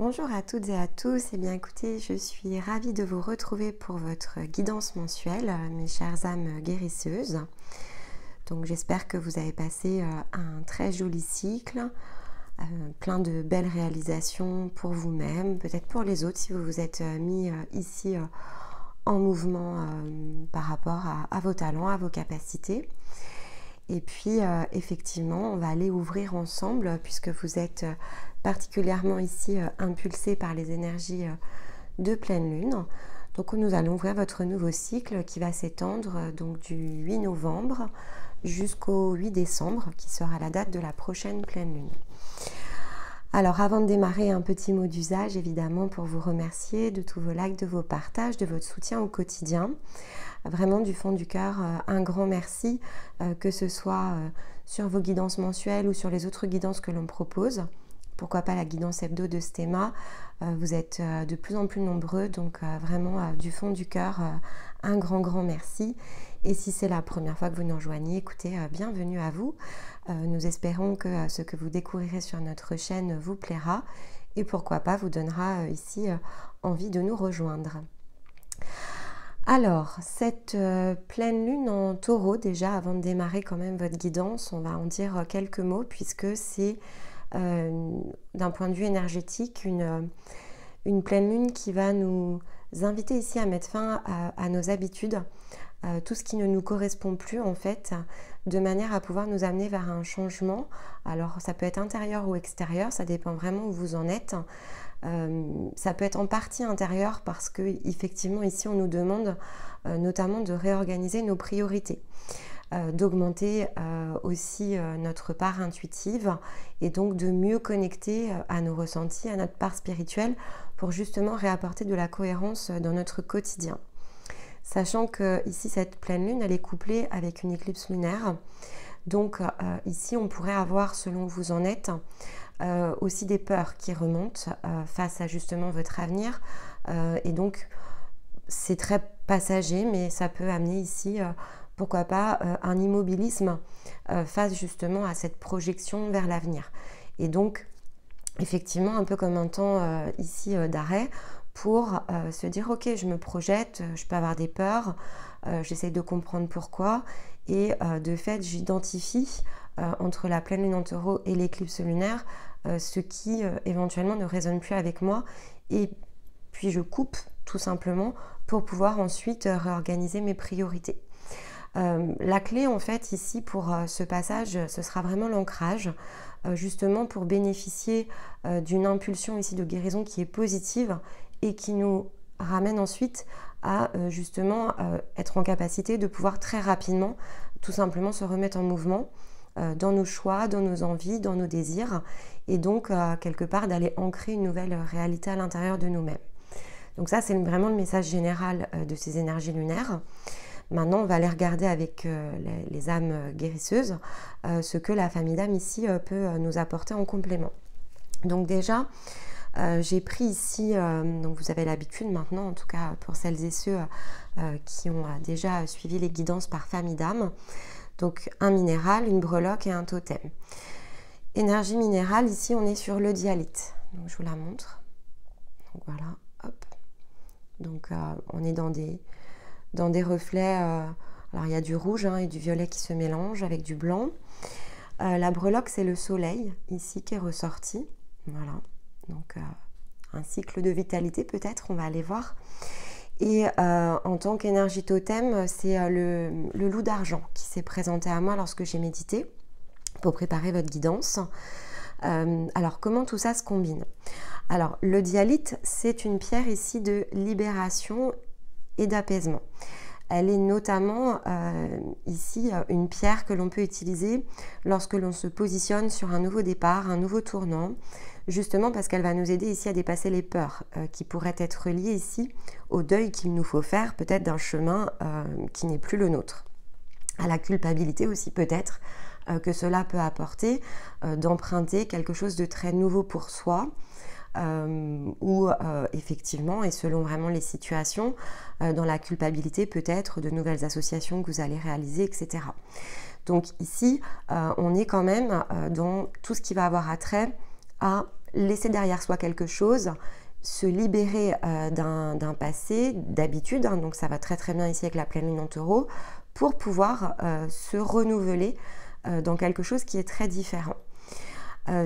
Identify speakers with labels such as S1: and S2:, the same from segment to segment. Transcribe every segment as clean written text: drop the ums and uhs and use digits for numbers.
S1: Bonjour à toutes et à tous, eh bien écoutez, je suis ravie de vous retrouver pour votre guidance mensuelle, mes chères âmes guérisseuses. Donc j'espère que vous avez passé un très joli cycle, plein de belles réalisations pour vous-même, peut-être pour les autres si vous vous êtes mis ici en mouvement par rapport à vos talents, à vos capacités. Et puis effectivement, on va aller ouvrir ensemble puisque vous êtes particulièrement ici impulsé par les énergies de pleine lune. Donc nous allons ouvrir votre nouveau cycle qui va s'étendre donc du 8 novembre jusqu'au 8 décembre qui sera la date de la prochaine pleine lune. Alors avant de démarrer, un petit mot d'usage évidemment pour vous remercier de tous vos likes, de vos partages, de votre soutien au quotidien. Vraiment du fond du cœur, un grand merci, que ce soit sur vos guidances mensuelles ou sur les autres guidances que l'on propose. Pourquoi pas la guidance hebdo de Stéma, vous êtes de plus en plus nombreux, donc vraiment du fond du cœur, un grand merci. Et si c'est la première fois que vous nous rejoignez, écoutez, bienvenue à vous. Nous espérons que ce que vous découvrirez sur notre chaîne vous plaira et pourquoi pas vous donnera ici envie de nous rejoindre. Alors, cette pleine lune en taureau, déjà avant de démarrer quand même votre guidance, on va en dire quelques mots puisque c'est d'un point de vue énergétique une pleine lune qui va nous inviter ici à mettre fin à nos habitudes, tout ce qui ne nous correspond plus en fait, de manière à pouvoir nous amener vers un changement. Alors ça peut être intérieur ou extérieur, ça dépend vraiment où vous en êtes. Ça peut être en partie intérieur parce que effectivement ici on nous demande notamment de réorganiser nos priorités, d'augmenter aussi notre part intuitive et donc de mieux connecter à nos ressentis, à notre part spirituelle pour justement réapporter de la cohérence dans notre quotidien. Sachant que ici cette pleine lune elle est couplée avec une éclipse lunaire, donc ici on pourrait avoir, selon où vous en êtes, aussi des peurs qui remontent face à justement votre avenir, et donc c'est très passager, mais ça peut amener ici pourquoi pas un immobilisme face justement à cette projection vers l'avenir. Et donc effectivement un peu comme un temps ici d'arrêt pour se dire ok, je me projette, je peux avoir des peurs, j'essaie de comprendre pourquoi, et de fait j'identifie entre la pleine lune en taureau et l'éclipse lunaire ce qui éventuellement ne résonne plus avec moi, et puis je coupe tout simplement pour pouvoir ensuite réorganiser mes priorités. La clé en fait ici pour ce passage, ce sera vraiment l'ancrage, justement pour bénéficier d'une impulsion ici de guérison qui est positive et qui nous ramène ensuite à justement être en capacité de pouvoir très rapidement tout simplement se remettre en mouvement dans nos choix, dans nos envies, dans nos désirs, et donc quelque part d'aller ancrer une nouvelle réalité à l'intérieur de nous-mêmes. Donc ça c'est vraiment le message général de ces énergies lunaires. Maintenant on va aller regarder avec les âmes guérisseuses ce que la famille d'âmes ici peut nous apporter en complément. Donc déjà j'ai pris ici, donc vous avez l'habitude maintenant, en tout cas pour celles et ceux qui ont déjà suivi les guidances par famille d'âmes, donc un minéral, une breloque et un totem. Énergie minérale, ici on est sur le dialyte, donc je vous la montre. Donc voilà, hop. Donc on est dans des reflets, alors il y a du rouge et du violet qui se mélangent avec du blanc. La breloque c'est le soleil ici qui est ressorti, voilà. Donc un cycle de vitalité peut-être, on va aller voir. Et en tant qu'énergie totem, c'est le loup d'argent qui s'est présenté à moi lorsque j'ai médité pour préparer votre guidance. Alors comment tout ça se combine? Alors le dialyte, c'est une pierre ici de libération et d'apaisement. Elle est notamment ici une pierre que l'on peut utiliser lorsque l'on se positionne sur un nouveau départ, un nouveau tournant, justement parce qu'elle va nous aider ici à dépasser les peurs qui pourraient être liées ici au deuil qu'il nous faut faire peut-être d'un chemin qui n'est plus le nôtre, à la culpabilité aussi peut-être que cela peut apporter d'emprunter quelque chose de très nouveau pour soi, ou effectivement, et selon vraiment les situations, dans la culpabilité peut-être de nouvelles associations que vous allez réaliser, etc. Donc ici, on est quand même dans tout ce qui va avoir attrait à laisser derrière soi quelque chose, se libérer d'un passé, d'habitude, hein, donc ça va très très bien ici avec la pleine lune en taureau, pour pouvoir se renouveler dans quelque chose qui est très différent.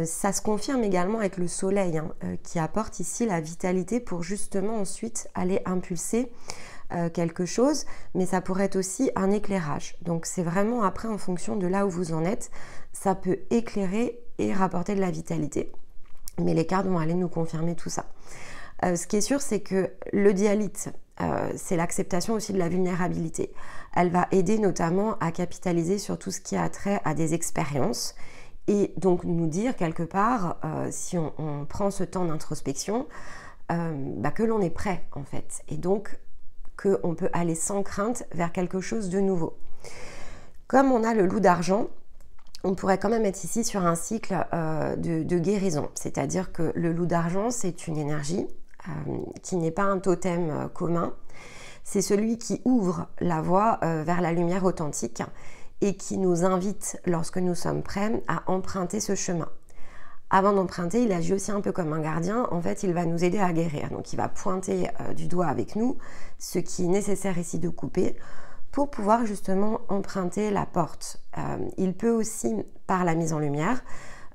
S1: Ça se confirme également avec le soleil, hein, qui apporte ici la vitalité pour justement ensuite aller impulser quelque chose, mais ça pourrait être aussi un éclairage. Donc c'est vraiment après en fonction de là où vous en êtes, ça peut éclairer et rapporter de la vitalité. Mais les cartes vont aller nous confirmer tout ça. Ce qui est sûr, c'est que le dialyte, c'est l'acceptation aussi de la vulnérabilité. Elle va aider notamment à capitaliser sur tout ce qui a trait à des expériences et donc nous dire quelque part, si on prend ce temps d'introspection, que l'on est prêt en fait et donc qu'on peut aller sans crainte vers quelque chose de nouveau. Comme on a le loup d'argent, on pourrait quand même être ici sur un cycle de guérison, c'est-à-dire que le loup d'argent, c'est une énergie qui n'est pas un totem commun, c'est celui qui ouvre la voie vers la lumière authentique et qui nous invite, lorsque nous sommes prêts, à emprunter ce chemin. Avant d'emprunter, il agit aussi un peu comme un gardien, en fait il va nous aider à guérir, donc il va pointer du doigt avec nous ce qui est nécessaire ici de couper, pour pouvoir justement emprunter la porte. Il peut aussi, par la mise en lumière,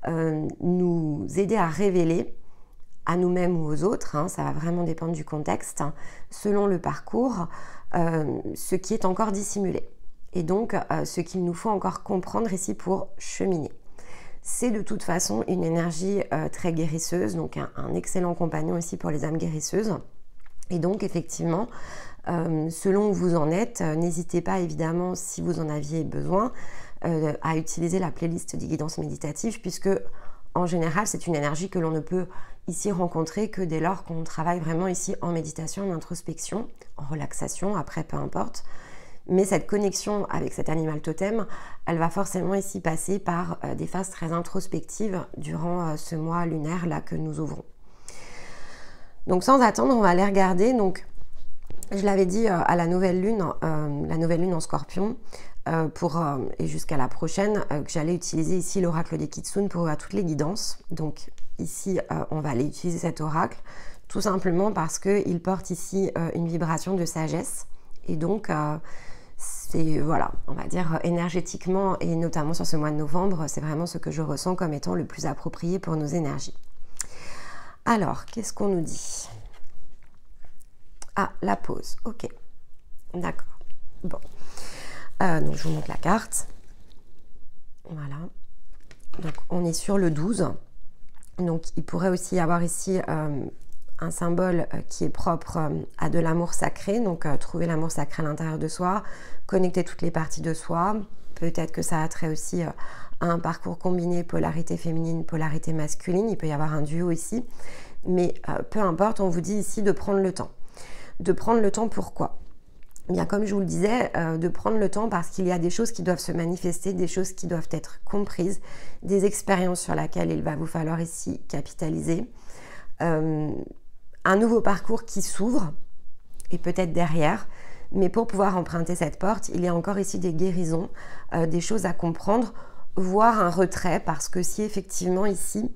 S1: nous aider à révéler à nous-mêmes ou aux autres, hein, ça va vraiment dépendre du contexte, hein, selon le parcours, ce qui est encore dissimulé. Et donc, ce qu'il nous faut encore comprendre ici pour cheminer. C'est de toute façon une énergie très guérisseuse, donc un excellent compagnon ici pour les âmes guérisseuses. Et donc, effectivement, selon où vous en êtes, n'hésitez pas évidemment, si vous en aviez besoin, à utiliser la playlist des guidances méditatives, puisque en général, c'est une énergie que l'on ne peut ici rencontrer que dès lors qu'on travaille vraiment ici en méditation, en introspection, en relaxation, après peu importe. Mais cette connexion avec cet animal totem, elle va forcément ici passer par des phases très introspectives durant ce mois lunaire là que nous ouvrons. Donc sans attendre, on va aller regarder. Donc, je l'avais dit à la nouvelle lune en Scorpion, et jusqu'à la prochaine, que j'allais utiliser ici l'oracle des Kitsune pour toutes les guidances. Donc ici, on va aller utiliser cet oracle, tout simplement parce qu'il porte ici une vibration de sagesse. Et donc, c'est, voilà, on va dire énergétiquement, et notamment sur ce mois de novembre, c'est vraiment ce que je ressens comme étant le plus approprié pour nos énergies. Alors, qu'est-ce qu'on nous dit? Ah, la pause, ok, d'accord, bon. Donc je vous montre la carte, voilà, donc on est sur le 12, donc il pourrait aussi y avoir ici un symbole qui est propre à de l'amour sacré, donc trouver l'amour sacré à l'intérieur de soi, connecter toutes les parties de soi, peut-être que ça a trait aussi à un parcours combiné polarité féminine, polarité masculine, il peut y avoir un duo ici, mais peu importe, on vous dit ici de prendre le temps. De prendre le temps, pourquoi? Bien, comme je vous le disais, de prendre le temps parce qu'il y a des choses qui doivent se manifester, des choses qui doivent être comprises, des expériences sur lesquelles il va vous falloir ici capitaliser, un nouveau parcours qui s'ouvre, et peut-être derrière, mais pour pouvoir emprunter cette porte, il y a encore ici des guérisons, des choses à comprendre, voire un retrait, parce que si effectivement ici,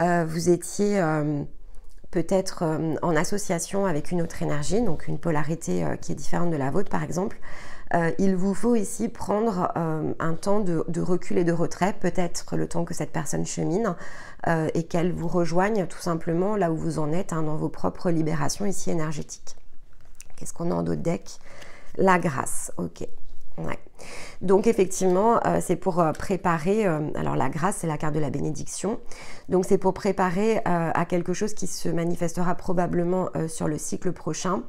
S1: vous étiez peut-être en association avec une autre énergie, donc une polarité qui est différente de la vôtre par exemple, il vous faut ici prendre un temps de recul et de retrait, peut-être le temps que cette personne chemine et qu'elle vous rejoigne tout simplement là où vous en êtes, hein, dans vos propres libérations ici énergétiques. Qu'est-ce qu'on a en d'autres decks? La grâce, ok. Ouais. Donc effectivement, c'est pour préparer, alors la grâce c'est la carte de la bénédiction, donc c'est pour préparer à quelque chose qui se manifestera probablement sur le cycle prochain,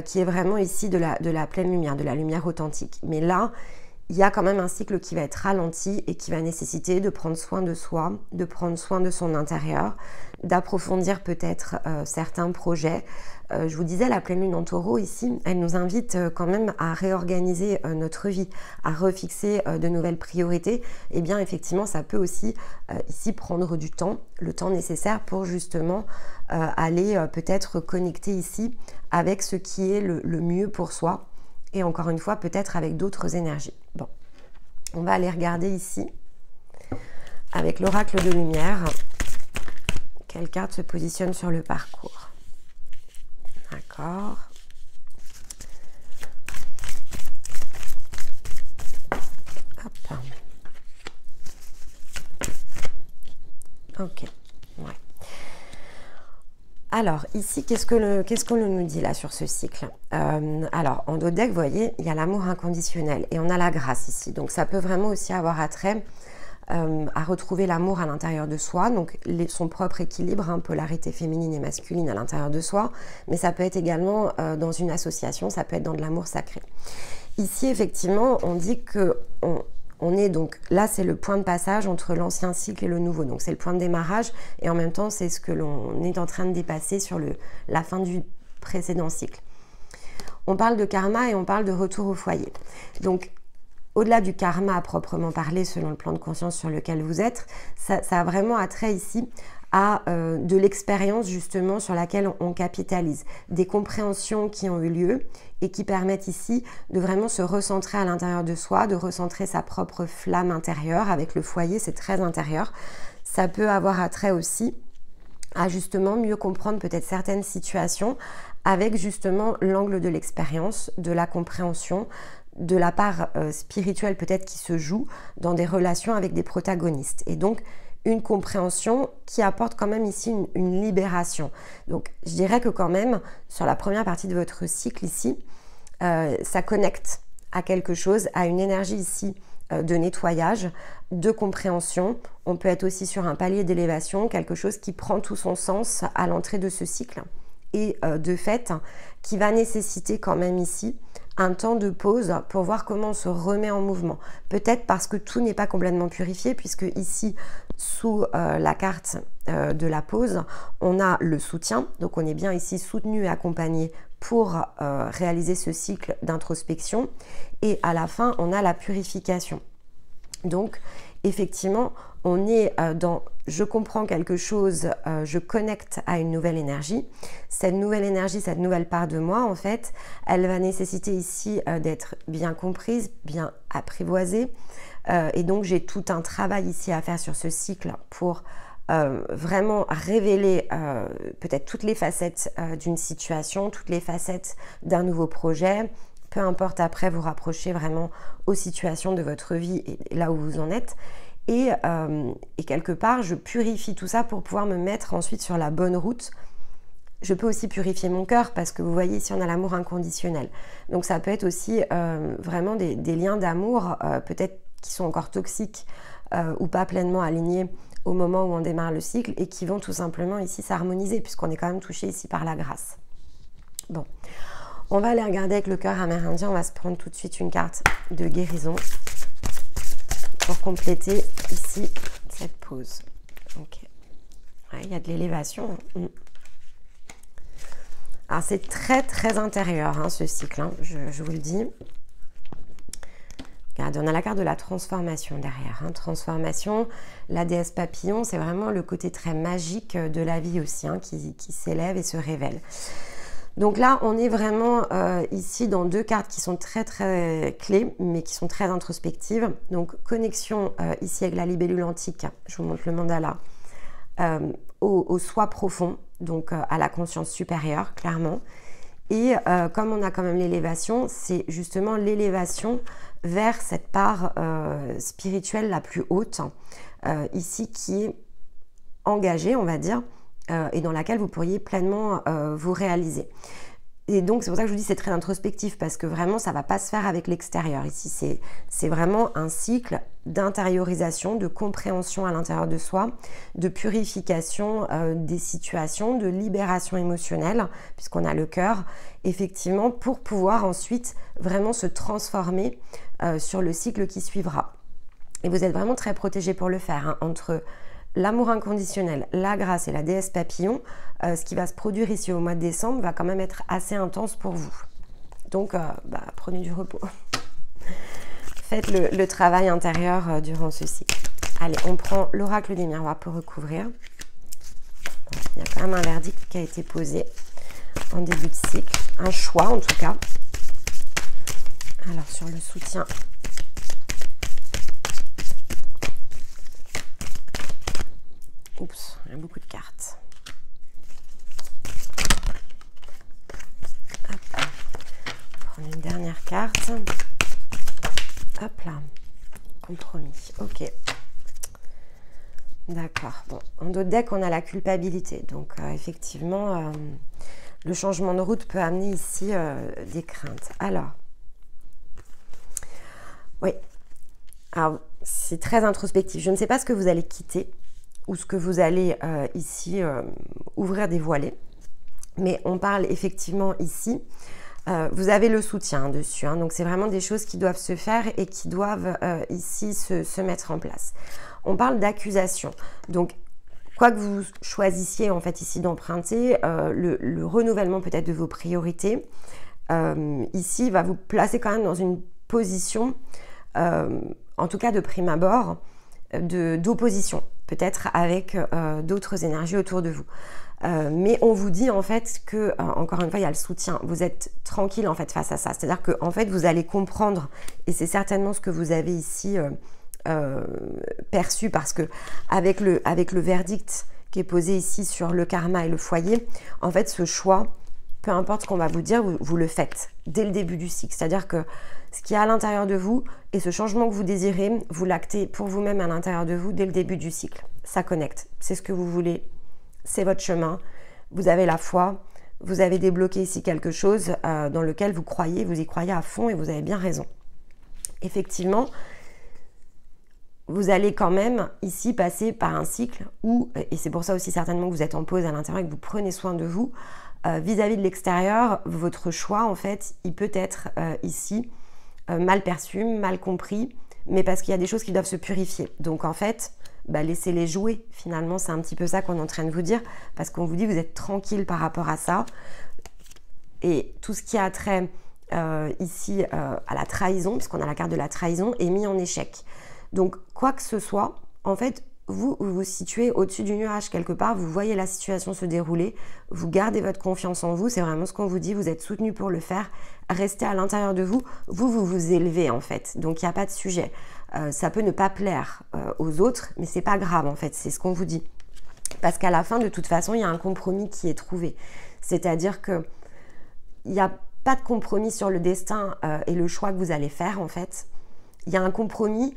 S1: qui est vraiment ici de la pleine lumière, de la lumière authentique. Mais là, il y a quand même un cycle qui va être ralenti et qui va nécessiter de prendre soin de soi, de prendre soin de son intérieur, d'approfondir peut-être certains projets. Je vous disais, la pleine lune en taureau ici, elle nous invite quand même à réorganiser notre vie, à refixer de nouvelles priorités. Et bien effectivement, ça peut aussi ici prendre du temps, le temps nécessaire pour justement aller peut-être connecter ici avec ce qui est le mieux pour soi. Et encore une fois, peut-être avec d'autres énergies. Bon, on va aller regarder ici avec l'oracle de lumière. quelle carte se positionne sur le parcours. D'accord. Hop. Ok. Ouais. Alors, ici, qu'est-ce qu'on nous dit là sur ce cycle? Alors, en dos de deck, vous voyez, il y a l'amour inconditionnel et on a la grâce ici. Donc, ça peut vraiment aussi avoir attrait à retrouver l'amour à l'intérieur de soi, donc son propre équilibre, hein, polarité féminine et masculine à l'intérieur de soi, mais ça peut être également dans une association, ça peut être dans de l'amour sacré. Ici, effectivement, on dit que on est donc, là c'est le point de passage entre l'ancien cycle et le nouveau, donc c'est le point de démarrage, et en même temps c'est ce que l'on est en train de dépasser sur la fin du précédent cycle. On parle de karma et on parle de retour au foyer. Donc, au-delà du karma à proprement parler, selon le plan de conscience sur lequel vous êtes, ça a vraiment attrait ici à de l'expérience justement sur laquelle on capitalise, des compréhensions qui ont eu lieu et qui permettent ici de vraiment se recentrer à l'intérieur de soi, de recentrer sa propre flamme intérieure. Avec le foyer, c'est très intérieur. Ça peut avoir attrait aussi à justement mieux comprendre peut-être certaines situations avec justement l'angle de l'expérience, de la compréhension, de la part spirituelle peut-être qui se joue dans des relations avec des protagonistes. Et donc, une compréhension qui apporte quand même ici une libération. Donc, je dirais que quand même, sur la première partie de votre cycle ici, ça connecte à quelque chose, à une énergie ici de nettoyage, de compréhension. On peut être aussi sur un palier d'élévation, quelque chose qui prend tout son sens à l'entrée de ce cycle. Et de fait, qui va nécessiter quand même ici un temps de pause pour voir comment on se remet en mouvement. Peut-être parce que tout n'est pas complètement purifié, puisque ici, sous la carte de la pause, on a le soutien. Donc on est bien ici soutenu et accompagné pour réaliser ce cycle d'introspection. Et à la fin, on a la purification. Donc, effectivement, on est dans « je comprends quelque chose, je connecte à une nouvelle énergie ». Cette nouvelle énergie, cette nouvelle part de moi, en fait, elle va nécessiter ici d'être bien comprise, bien apprivoisée. Et donc, j'ai tout un travail ici à faire sur ce cycle pour vraiment révéler peut-être toutes les facettes d'une situation, toutes les facettes d'un nouveau projet. Peu importe après vous rapprocher vraiment aux situations de votre vie et là où vous en êtes. Et quelque part, je purifie tout ça pour pouvoir me mettre ensuite sur la bonne route. Je peux aussi purifier mon cœur parce que vous voyez ici on a l'amour inconditionnel. Donc ça peut être aussi vraiment des liens d'amour peut-être qui sont encore toxiques ou pas pleinement alignés au moment où on démarre le cycle et qui vont tout simplement ici s'harmoniser puisqu'on est quand même touché ici par la grâce. Bon. On va aller regarder avec le cœur amérindien. On va se prendre tout de suite une carte de guérison pour compléter ici cette pause. Ok. Ouais, il y a de l'élévation. Alors, c'est très, très intérieur, hein, ce cycle. Hein, je vous le dis. Regardez, on a la carte de la transformation derrière. Hein. Transformation, la déesse papillon, c'est vraiment le côté très magique de la vie aussi, hein, qui s'élève et se révèle. Donc là, on est vraiment ici dans deux cartes qui sont très très clés, mais qui sont très introspectives. Donc connexion ici avec la libellule antique, je vous montre le mandala, au soi profond, donc à la conscience supérieure, clairement. Et comme on a quand même l'élévation, c'est justement l'élévation vers cette part spirituelle la plus haute, ici qui est engagée, on va dire, et dans laquelle vous pourriez pleinement vous réaliser. Et donc c'est pour ça que je vous dis c'est très introspectif parce que vraiment ça ne va pas se faire avec l'extérieur. Ici c'est vraiment un cycle d'intériorisation, de compréhension à l'intérieur de soi, de purification des situations, de libération émotionnelle puisqu'on a le cœur effectivement pour pouvoir ensuite vraiment se transformer sur le cycle qui suivra. Et vous êtes vraiment très protégé pour le faire, hein, entre l'amour inconditionnel, la grâce et la déesse papillon, ce qui va se produire ici au mois de décembre va quand même être assez intense pour vous. Donc, prenez du repos. Faites le travail intérieur durant ce cycle. Allez, on prend l'oracle des miroirs pour recouvrir. Bon, il y a quand même un verdict qui a été posé en début de cycle. Un choix en tout cas. Alors, sur le soutien. Oups, il y a beaucoup de cartes. carte. Hop là. Compromis. Ok. D'accord. Bon, en dos de deck, on a la culpabilité. Donc, effectivement, le changement de route peut amener ici des craintes. Alors, oui. Alors, c'est très introspectif. Je ne sais pas ce que vous allez quitter ou ce que vous allez ici ouvrir, dévoiler. Mais on parle effectivement ici. Vous avez le soutien dessus. Hein, donc, c'est vraiment des choses qui doivent se faire et qui doivent ici se mettre en place. On parle d'accusation. Donc, quoi que vous choisissiez en fait ici d'emprunter, le renouvellement peut-être de vos priorités, ici va vous placer quand même dans une position, en tout cas de prime abord, d'opposition, peut-être avec d'autres énergies autour de vous. Mais on vous dit en fait que, encore une fois, il y a le soutien. Vous êtes tranquille en fait face à ça. C'est-à-dire que en fait, vous allez comprendre, et c'est certainement ce que vous avez ici perçu, parce que avec le verdict qui est posé ici sur le karma et le foyer, en fait, ce choix, peu importe ce qu'on va vous dire, vous le faites dès le début du cycle. C'est-à-dire que ce qui est à l'intérieur de vous et ce changement que vous désirez, vous l'actez pour vous-même à l'intérieur de vous dès le début du cycle. Ça connecte. C'est ce que vous voulez. C'est votre chemin. Vous avez la foi. Vous avez débloqué ici quelque chose dans lequel vous croyez. Vous y croyez à fond et vous avez bien raison. Effectivement, vous allez quand même ici passer par un cycle où, et c'est pour ça aussi certainement que vous êtes en pause à l'intérieur et que vous prenez soin de vous, vis-à-vis de l'extérieur, votre choix en fait, il peut être ici mal perçu, mal compris, mais parce qu'il y a des choses qui doivent se purifier. Donc en fait, laissez-les jouer. Finalement, c'est un petit peu ça qu'on est en train de vous dire, parce qu'on vous dit vous êtes tranquille par rapport à ça. Et tout ce qui a trait ici à la trahison, puisqu'on a la carte de la trahison, est mis en échec. Donc, quoi que ce soit, en fait, vous vous situez au-dessus du nuage quelque part, vous voyez la situation se dérouler, vous gardez votre confiance en vous, c'est vraiment ce qu'on vous dit, vous êtes soutenu pour le faire, restez à l'intérieur de vous, vous élevez en fait, donc il n'y a pas de sujet. Ça peut ne pas plaire aux autres, mais c'est pas grave en fait, c'est ce qu'on vous dit. Parce qu'à la fin, de toute façon, il y a un compromis qui est trouvé. C'est-à-dire que il n'y a pas de compromis sur le destin et le choix que vous allez faire en fait. Il y a un compromis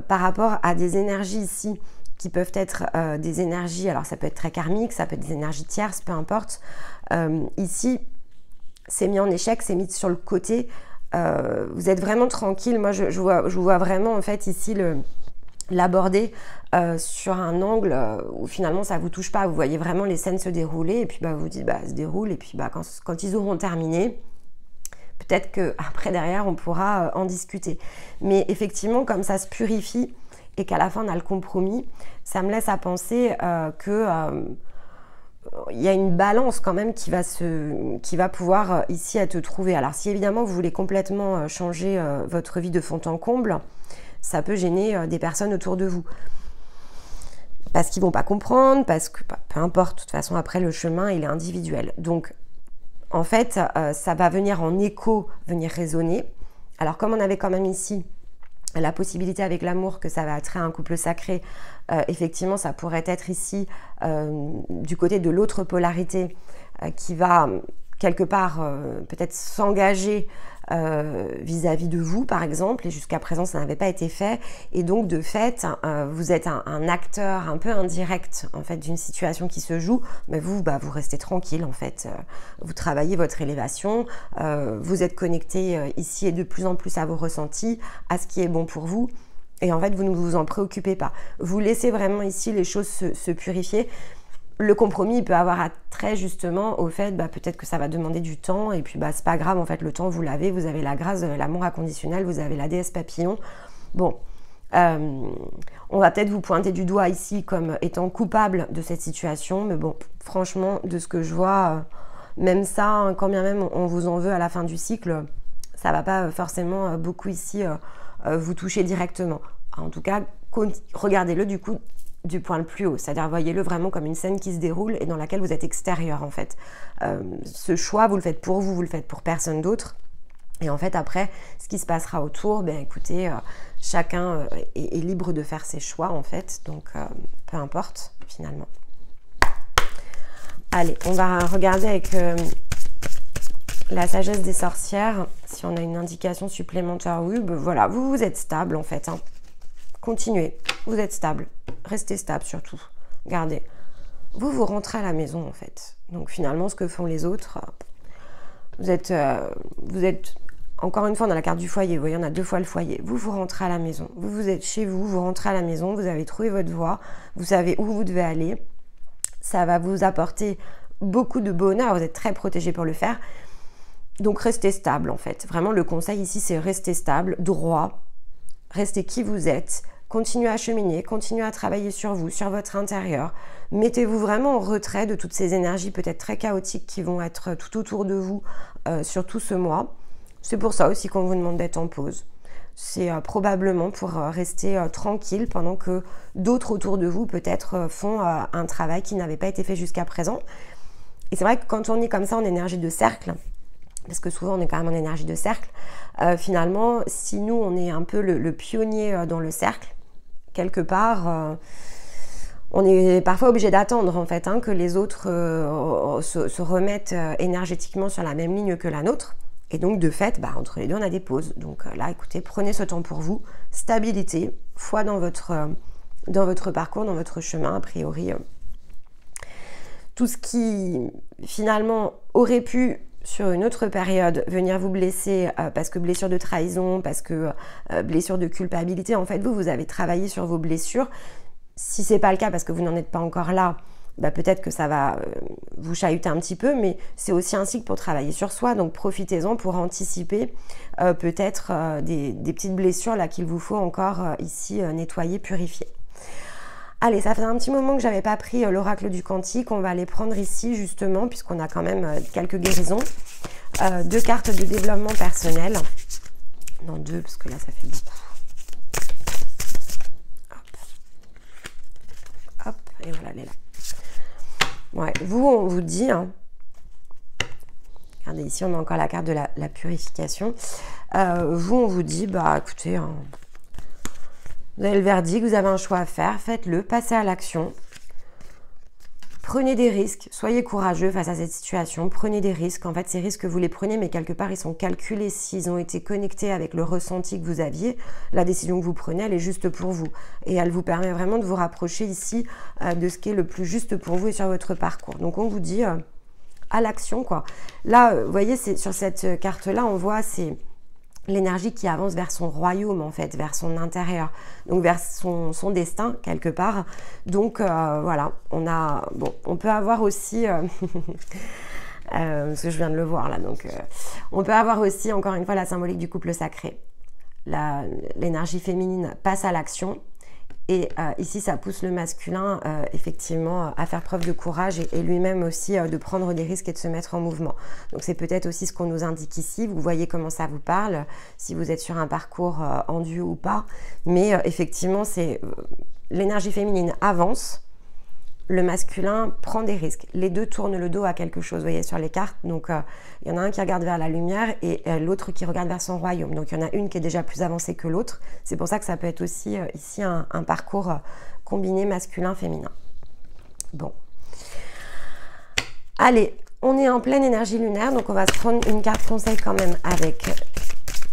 S1: par rapport à des énergies ici qui peuvent être des énergies, alors ça peut être très karmique, ça peut être des énergies tierces, peu importe. Ici, c'est mis en échec, c'est mis sur le côté. Vous êtes vraiment tranquille. Moi, je vois vraiment en fait ici l'aborder sur un angle où finalement ça vous touche pas. Vous voyez vraiment les scènes se dérouler et puis vous dites elles se déroulent et puis quand ils auront terminé, peut-être qu'après, derrière, on pourra en discuter. Mais effectivement, comme ça se purifie et qu'à la fin, on a le compromis, ça me laisse à penser qu'il y a une balance quand même qui va pouvoir ici être trouvée. Alors, si évidemment, vous voulez complètement changer votre vie de fond en comble, ça peut gêner des personnes autour de vous. Parce qu'ils ne vont pas comprendre, parce que peu importe, de toute façon, après, le chemin, il est individuel. Donc, en fait, ça va venir en écho, venir résonner. Alors, comme on avait quand même ici la possibilité avec l'amour que ça va attirer un couple sacré, effectivement, ça pourrait être ici du côté de l'autre polarité qui va quelque part peut-être s'engager vis-à-vis de vous, par exemple, et jusqu'à présent, ça n'avait pas été fait. Et donc, de fait, vous êtes un acteur un peu indirect, en fait, d'une situation qui se joue, mais vous restez tranquille, en fait. Vous travaillez votre élévation, vous êtes connecté ici et de plus en plus à vos ressentis, à ce qui est bon pour vous, et en fait, vous ne vous en préoccupez pas. Vous laissez vraiment ici les choses se purifier. Le compromis, il peut avoir attrait justement au fait, peut-être que ça va demander du temps, et puis c'est pas grave, en fait, le temps, vous l'avez, vous avez la grâce, vous avez l'amour inconditionnel, vous avez la déesse papillon. Bon, on va peut-être vous pointer du doigt ici comme étant coupable de cette situation, mais bon, franchement, de ce que je vois, même ça, quand bien même on vous en veut à la fin du cycle, ça va pas forcément beaucoup ici vous toucher directement. En tout cas, regardez-le du coup du point le plus haut, c'est-à-dire voyez-le vraiment comme une scène qui se déroule et dans laquelle vous êtes extérieur en fait. Ce choix, vous le faites pour vous le faites pour personne d'autre. Et en fait, après, ce qui se passera autour, écoutez, chacun est libre de faire ses choix en fait, donc peu importe finalement. Allez, on va regarder avec la sagesse des sorcières, si on a une indication supplémentaire, oui, ben voilà, vous êtes stable en fait. Hein. Continuez, vous êtes stable. Restez stable surtout. Gardez. Vous rentrez à la maison en fait. Donc finalement, ce que font les autres, vous êtes encore une fois dans la carte du foyer. Vous voyez, on a 2 fois le foyer. Vous rentrez à la maison. Vous êtes chez vous, vous rentrez à la maison, vous avez trouvé votre voie, vous savez où vous devez aller. Ça va vous apporter beaucoup de bonheur. Vous êtes très protégé pour le faire. Donc restez stable en fait. Vraiment, le conseil ici, c'est rester stable, droit, restez qui vous êtes. Continuez à cheminer, continuez à travailler sur vous, sur votre intérieur. Mettez-vous vraiment en retrait de toutes ces énergies peut-être très chaotiques qui vont être tout autour de vous sur tout ce mois. C'est pour ça aussi qu'on vous demande d'être en pause. C'est probablement pour rester tranquille pendant que d'autres autour de vous peut-être font un travail qui n'avait pas été fait jusqu'à présent. Et c'est vrai que quand on est comme ça en énergie de cercle, parce que souvent on est quand même en énergie de cercle, finalement, si nous on est un peu le pionnier dans le cercle, quelque part, on est parfois obligé d'attendre en fait que les autres se remettent énergétiquement sur la même ligne que la nôtre. Et donc de fait, entre les deux, on a des pauses. Donc là, écoutez, prenez ce temps pour vous. Stabilité, foi dans votre parcours, dans votre chemin, a priori. Tout ce qui finalement aurait pu sur une autre période, venir vous blesser parce que blessure de trahison, parce que blessure de culpabilité, en fait, vous avez travaillé sur vos blessures. Si c'est pas le cas parce que vous n'en êtes pas encore là, peut-être que ça va vous chahuter un petit peu, mais c'est aussi un cycle pour travailler sur soi, donc profitez-en pour anticiper peut-être des petites blessures là qu'il vous faut encore ici nettoyer, purifier. Allez, ça fait un petit moment que j'avais pas pris l'oracle du quantique. On va les prendre ici justement, puisqu'on a quand même quelques guérisons. 2 cartes de développement personnel. Non, 2, parce que là, ça fait beaucoup. Hop. Hop, et voilà, elle est là. Ouais, vous, on vous dit... regardez, ici, on a encore la carte de la purification. Vous, on vous dit, écoutez... vous avez le verdict, vous avez un choix à faire, faites-le, passez à l'action. Prenez des risques, soyez courageux face à cette situation, prenez des risques. En fait, ces risques, vous les prenez, mais quelque part, ils sont calculés. S'ils ont été connectés avec le ressenti que vous aviez, la décision que vous prenez, elle est juste pour vous. Et elle vous permet vraiment de vous rapprocher ici de ce qui est le plus juste pour vous et sur votre parcours. Donc, on vous dit à l'action, quoi. Là, vous voyez, sur cette carte-là, on voit, c'est... l'énergie qui avance vers son royaume en fait, vers son intérieur, donc vers son destin quelque part. Donc voilà, on peut avoir aussi, parce que je viens de le voir là, donc on peut avoir aussi encore une fois la symbolique du couple sacré. L'énergie féminine passe à l'action. Et ici, ça pousse le masculin, effectivement, à faire preuve de courage et lui-même aussi de prendre des risques et de se mettre en mouvement. Donc, c'est peut-être aussi ce qu'on nous indique ici. Vous voyez comment ça vous parle, si vous êtes sur un parcours en duo ou pas. Mais effectivement, c'est l'énergie féminine avance, le masculin prend des risques. Les deux tournent le dos à quelque chose, vous voyez, sur les cartes. Donc, il y en a un qui regarde vers la lumière et l'autre qui regarde vers son royaume. Donc, il y en a une qui est déjà plus avancée que l'autre. C'est pour ça que ça peut être aussi ici un parcours combiné masculin-féminin. Bon. Allez, on est en pleine énergie lunaire. Donc, on va se prendre une carte conseil quand même avec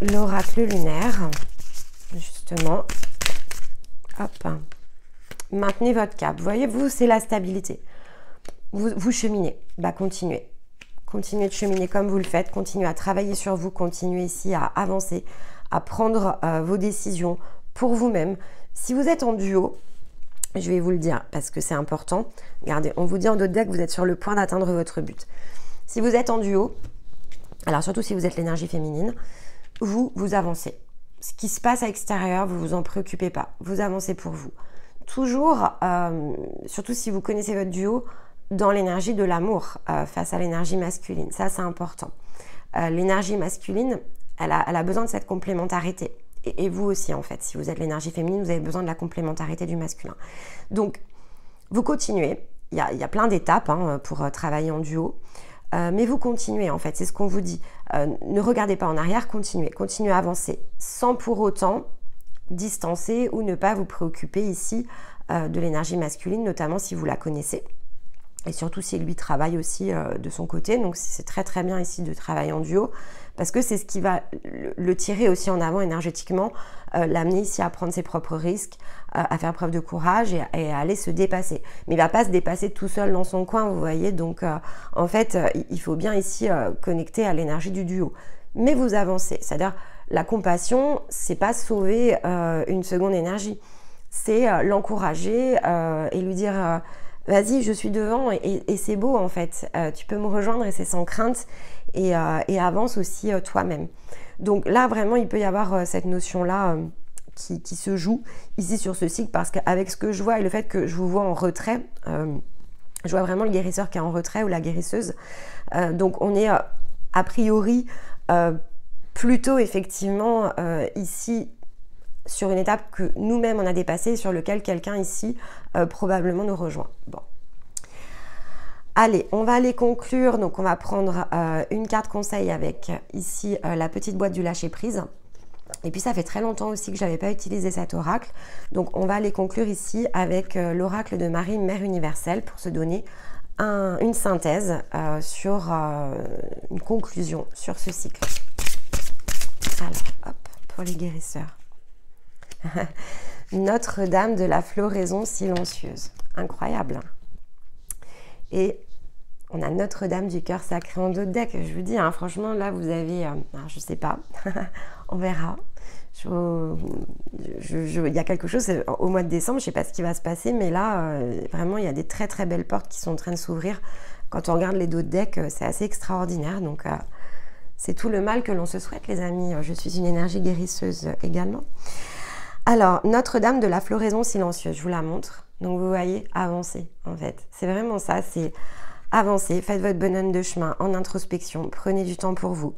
S1: l'oracle lunaire. Justement. Hop. Maintenez votre cap. Vous voyez, vous, c'est la stabilité. Vous cheminez. Continuez. Continuez de cheminer comme vous le faites. Continuez à travailler sur vous. Continuez ici à avancer, à prendre vos décisions pour vous-même. Si vous êtes en duo, je vais vous le dire parce que c'est important. Regardez, on vous dit en dos de deck que vous êtes sur le point d'atteindre votre but. Si vous êtes en duo, alors surtout si vous êtes l'énergie féminine, vous avancez. Ce qui se passe à l'extérieur, vous vous en préoccupez pas. Vous avancez pour vous. Toujours, surtout si vous connaissez votre duo, dans l'énergie de l'amour face à l'énergie masculine. Ça, c'est important. L'énergie masculine, elle a besoin de cette complémentarité. Et vous aussi, en fait. Si vous êtes l'énergie féminine, vous avez besoin de la complémentarité du masculin. Donc, vous continuez. Il y a plein d'étapes pour travailler en duo. Mais vous continuez, en fait. C'est ce qu'on vous dit. Ne regardez pas en arrière, continuez. Continuez à avancer. Sans pour autant... distancer ou ne pas vous préoccuper ici de l'énergie masculine, notamment si vous la connaissez. Et surtout si lui travaille aussi de son côté. Donc c'est très très bien ici de travailler en duo, parce que c'est ce qui va le tirer aussi en avant énergétiquement, l'amener ici à prendre ses propres risques, à faire preuve de courage et à aller se dépasser. Mais il ne va pas se dépasser tout seul dans son coin, vous voyez. Donc en fait, il faut bien ici connecter à l'énergie du duo. Mais vous avancez, c'est-à-dire la compassion, c'est pas sauver une seconde énergie, c'est l'encourager et lui dire vas-y, je suis devant et c'est beau en fait. Tu peux me rejoindre et c'est sans crainte et avance aussi toi-même. Donc là, vraiment, il peut y avoir cette notion-là qui se joue ici sur ce cycle, parce qu'avec ce que je vois et le fait que je vous vois en retrait, je vois vraiment le guérisseur qui est en retrait ou la guérisseuse. Donc on est a priori plutôt effectivement ici sur une étape que nous-mêmes on a dépassée et sur lequel quelqu'un ici probablement nous rejoint. Bon. Allez, on va aller conclure. Donc on va prendre une carte conseil avec ici la petite boîte du lâcher prise. Et puis ça fait très longtemps aussi que je n'avais pas utilisé cet oracle. Donc on va aller conclure ici avec l'oracle de Marie, Mère universelle, pour se donner une synthèse sur une conclusion sur ce cycle. Alors, hop, pour les guérisseurs. Notre-Dame de la floraison silencieuse. Incroyable. Et on a Notre-Dame du cœur sacré en dos de deck. Je vous dis, hein, franchement, là, vous avez... je sais pas. On verra. Il y a quelque chose au mois de décembre. Je ne sais pas ce qui va se passer. Mais là, vraiment, il y a des très, très belles portes qui sont en train de s'ouvrir. Quand on regarde les dos de deck, c'est assez extraordinaire. Donc, c'est tout le mal que l'on se souhaite, les amis. Je suis une énergie guérisseuse également. Alors, Notre-Dame de la floraison silencieuse, je vous la montre. Donc, vous voyez, avancer, en fait. C'est vraiment ça, c'est avancer. Faites votre bonhomme de chemin en introspection. Prenez du temps pour vous.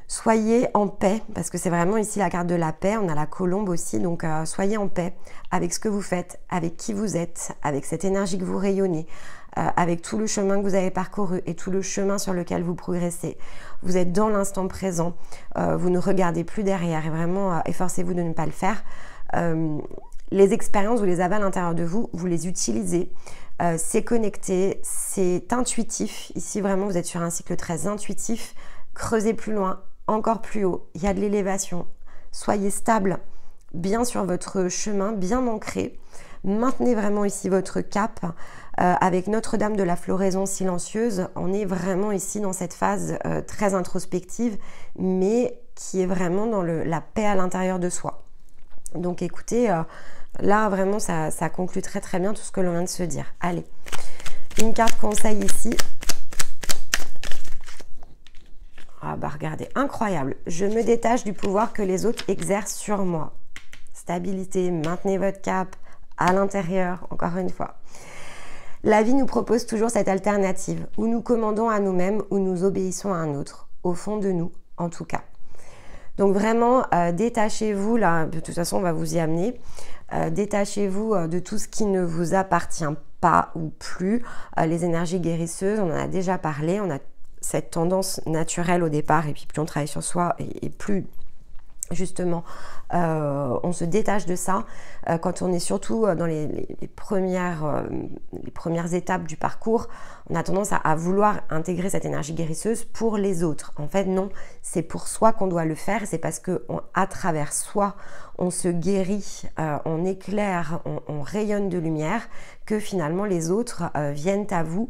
S1: Soyez en paix, parce que c'est vraiment ici la carte de la paix. On a la colombe aussi, donc soyez en paix avec ce que vous faites, avec qui vous êtes, avec cette énergie que vous rayonnez, avec tout le chemin que vous avez parcouru et tout le chemin sur lequel vous progressez. Vous êtes dans l'instant présent, vous ne regardez plus derrière et vraiment efforcez-vous de ne pas le faire. Les expériences, vous les avez à l'intérieur de vous, vous les utilisez. C'est connecté, c'est intuitif. Ici, vraiment, vous êtes sur un cycle très intuitif. Creusez plus loin, encore plus haut. Il y a de l'élévation. Soyez stable, bien sur votre chemin, bien ancré. Maintenez vraiment ici votre cap. Avec Notre-Dame de la floraison silencieuse, on est vraiment ici dans cette phase très introspective, mais qui est vraiment dans la paix à l'intérieur de soi. Donc écoutez, là vraiment ça conclut très très bien tout ce que l'on vient de se dire. Allez, une carte conseil ici. Ah bah regardez, incroyable. Je me détache du pouvoir que les autres exercent sur moi. Stabilité, maintenez votre cap à l'intérieur, encore une fois. La vie nous propose toujours cette alternative, où nous commandons à nous-mêmes, ou nous obéissons à un autre, au fond de nous, en tout cas. Donc vraiment, détachez-vous, là, de toute façon, on va vous y amener. Détachez-vous de tout ce qui ne vous appartient pas ou plus. Les énergies guérisseuses, on en a déjà parlé, on a cette tendance naturelle au départ, et puis plus on travaille sur soi, et plus justement on se détache de ça quand on est surtout dans les premières étapes du parcours. On a tendance à vouloir intégrer cette énergie guérisseuse pour les autres. En fait non, c'est pour soi qu'on doit le faire. C'est parce que à travers soi on se guérit, on éclaire, on rayonne de lumière, que finalement les autres viennent à vous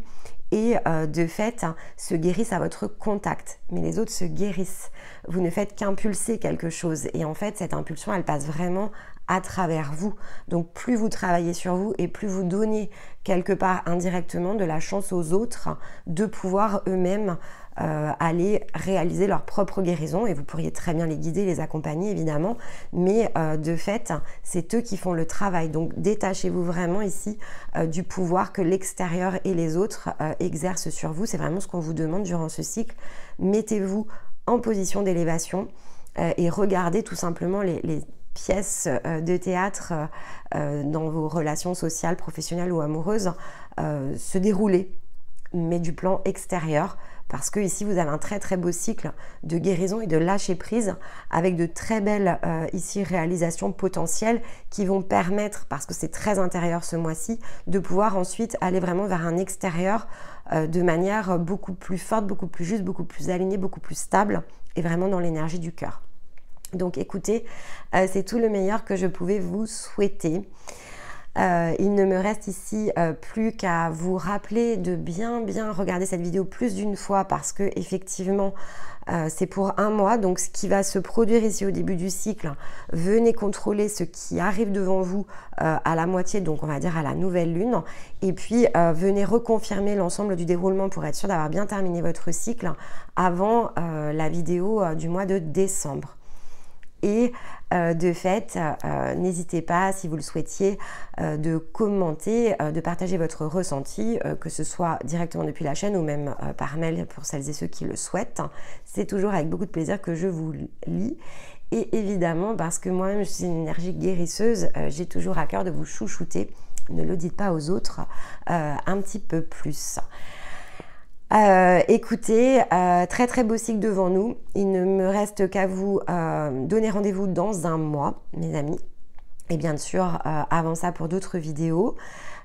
S1: et de fait se guérissent à votre contact. Mais les autres se guérissent. Vous ne faites qu'impulser quelque chose, et en fait cette impulsion elle passe vraiment à travers vous. Donc plus vous travaillez sur vous et plus vous donnez quelque part indirectement de la chance aux autres de pouvoir eux-mêmes aller réaliser leur propre guérison, et vous pourriez très bien les guider, les accompagner évidemment, mais de fait c'est eux qui font le travail. Donc détachez-vous vraiment ici du pouvoir que l'extérieur et les autres exercent sur vous. C'est vraiment ce qu'on vous demande durant ce cycle. Mettez-vous en position d'élévation et regardez tout simplement les pièces de théâtre dans vos relations sociales, professionnelles ou amoureuses se dérouler, mais du plan extérieur, parce que ici vous avez un très très beau cycle de guérison et de lâcher prise avec de très belles ici réalisations potentielles qui vont permettre, parce que c'est très intérieur ce mois-ci, de pouvoir ensuite aller vraiment vers un extérieur de manière beaucoup plus forte, beaucoup plus juste, beaucoup plus alignée, beaucoup plus stable et vraiment dans l'énergie du cœur. Donc écoutez, c'est tout le meilleur que je pouvais vous souhaiter. Il ne me reste ici plus qu'à vous rappeler de bien regarder cette vidéo plus d'une fois parce que effectivement c'est pour un mois, donc ce qui va se produire ici au début du cycle, venez contrôler ce qui arrive devant vous à la moitié, donc on va dire à la nouvelle lune, et puis venez reconfirmer l'ensemble du déroulement pour être sûr d'avoir bien terminé votre cycle avant la vidéo du mois de décembre. Et de fait, n'hésitez pas, si vous le souhaitiez, de commenter, de partager votre ressenti, que ce soit directement depuis la chaîne ou même par mail pour celles et ceux qui le souhaitent. C'est toujours avec beaucoup de plaisir que je vous lis. Et évidemment, parce que moi-même je suis une énergie guérisseuse, j'ai toujours à cœur de vous chouchouter. Ne le dites pas aux autres, un petit peu plus. Écoutez, très beau cycle devant nous. Il ne me reste qu'à vous donner rendez-vous dans un mois, mes amis. Et bien sûr, avant ça, pour d'autres vidéos.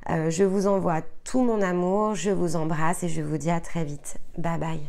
S1: Je vous envoie tout mon amour, je vous embrasse et je vous dis à très vite. Bye bye.